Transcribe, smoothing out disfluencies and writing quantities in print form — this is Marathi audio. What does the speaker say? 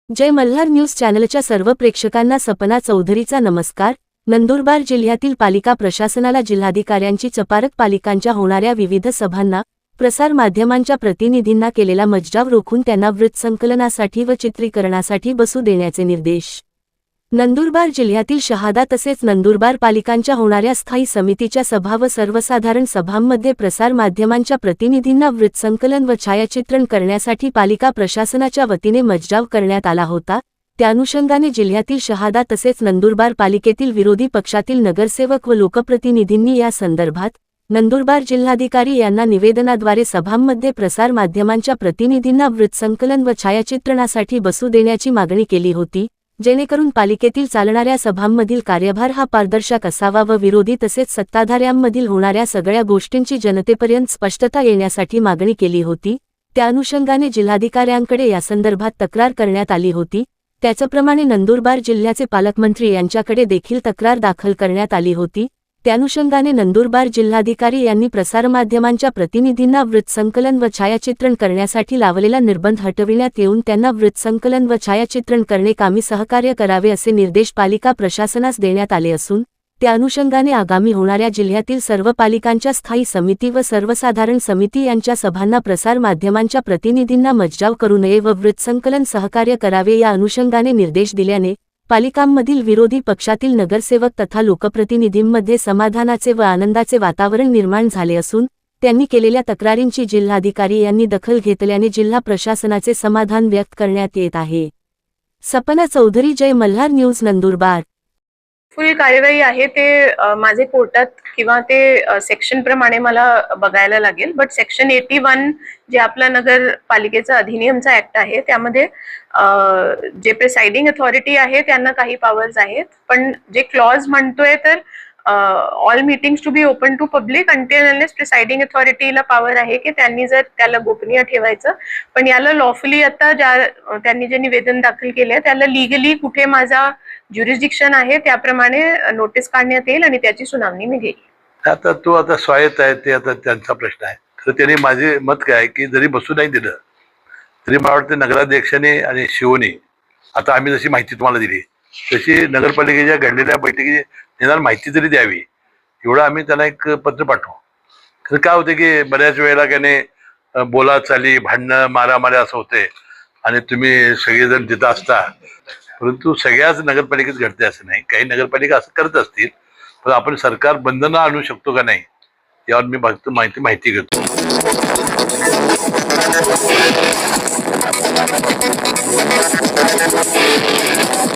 जय मल्हार न्यूज चॅनलच्या सर्व प्रेक्षकांना सपना चौधरीचा नमस्कार। नंदुरबार जिल्ह्यातील पालिका प्रशासनाला जिल्हाधिकाऱ्यांची चपारक पालिकांच्या होणाऱ्या विविध सभांना प्रसार माध्यमांच्या प्रतिनिधींना केलेला मज्जाव रोखून त्यांना वृत्तसंकलनासाठी व चित्रीकरणासाठी बसू देण्याचे निर्देश। नंदुरबार जिल्ह्यातील शहादा तसेच नंदुरबार पालिकांच्या होणाऱ्या स्थायी समितीच्या सभा व सर्वसाधारण सभांमध्ये प्रसार माध्यमांच्या प्रतिनिधींना वृत्तसंकलन व छायाचित्रण करण्यासाठी पालिका प्रशासनाच्या वतीने मज्जाव करण्यात आला होता। त्या अनुषंगाने जिल्ह्यातील शहादा तसेच नंदुरबार पालिकेतील विरोधी पक्षातील नगरसेवक व लोकप्रतिनिधींनी या संदर्भात नंदुरबार जिल्हाधिकारी यांना निवेदनाद्वारे सभांमध्ये प्रसार माध्यमांच्या प्रतिनिधींना वृत्तसंकलन व छायाचित्रणासाठी बसू देण्याची मागणी केली होती, जेणेकरून पालिकेतील चालणाऱ्या सभांमधील कार्यभार हा पारदर्शक असावा व विरोधी तसेच सत्ताधाऱ्यांमधील होणाऱ्या सगळ्या गोष्टींची जनतेपर्यंत स्पष्टता येण्यासाठी मागणी केली होती। त्या अनुषंगाने जिल्हाधिकाऱ्यांकडे यासंदर्भात तक्रार करण्यात आली होती। त्याचप्रमाणे नंदुरबार जिल्ह्याचे पालकमंत्री यांच्याकडे देखील तक्रार दाखल करण्यात आली होती। त्यानुषंगाने नंदुरबार जिल्हाधिकारी यांनी प्रसारमाध्यमांच्या प्रतिनिधींना वृत्तसंकलन व छायाचित्रण करण्यासाठी लावलेला निर्बंध हटविण्यात येऊन त्यांना वृत्तसंकलन व छायाचित्रण करणे कामी सहकार्य करावे असे निर्देश पालिका प्रशासनास देण्यात आले असून त्या अनुषंगाने आगामी होणाऱ्या जिल्ह्यातील सर्व पालिकांच्या स्थायी समिती व सर्वसाधारण समिती यांच्या सभांना प्रसार माध्यमांच्या प्रतिनिधींना मज्जाव करू नये व वृत्तसंकलन सहकार्य करावे या अनुषंगाने निर्देश दिल्याने पालिकांमधील विरोधी पक्षातील नगरसेवक तथा लोकप्रतिनिधींमध्ये समाधानाचे व आनंदाचे वातावरण निर्माण झाले असून त्यांनी केलेल्या तक्रारींची जिल्हाधिकारी यांनी दखल घेतल्याने जिल्हा प्रशासनाचे समाधान व्यक्त करण्यात येत आहे। सपना चौधरी, जय मल्हार न्यूज, नंदुरबार। फुल कार्यवाही आहे ते माझे कोर्टात किंवा ते सेक्शन प्रमाणे मला बघायला लागेल, बट सेक्शन 81 जे आपला नगरपालिकेचा अधिनियमचा ऍक्ट आहे त्यामध्ये जे प्रिसाइडिंग अथॉरिटी आहे त्यांना काही पॉवर्स आहेत, पण जे क्लॉज म्हणतोय तर all meetings to be open to public until unless presiding अथॉरिटीला पॉवर आहे की त्यांनी जर त्याला गोपनीय ठेवायचं, पण याला लॉफुली आता त्यांनी जे निवेदन दाखल केले त्याला लिगली कुठे माझा ज्युरिस्डिक्शन आहे त्याप्रमाणे नोटीस काढण्यात येईल आणि त्याची सुनावणी मी घेईल। आता तो आता स्वायत्त आहे, ते आता त्यांचा प्रश्न आहे। तर त्यांनी माझे मत काय की जरी बसू नाही दिलं तरी मला वाटतं नगराध्यक्षाने आणि शिवने आता आम्ही जशी माहिती तुम्हाला दिली तशी नगरपालिकेच्या घडलेल्या बैठकीची निदान माहिती तरी द्यावी, एवढं आम्ही त्यांना एक पत्र पाठवू। तर काय होते की बऱ्याच वेळेला त्याने बोला चाली भांडणं मारामाऱ्या असं होते आणि तुम्ही सगळेजण तिथं असता, परंतु सगळ्याच नगरपालिकेत घडते असं नाही, काही नगरपालिका असं करत असतील, पण आपण सरकार बंधनं आणू शकतो का नाही यावर मी फक्त माहिती घेतो।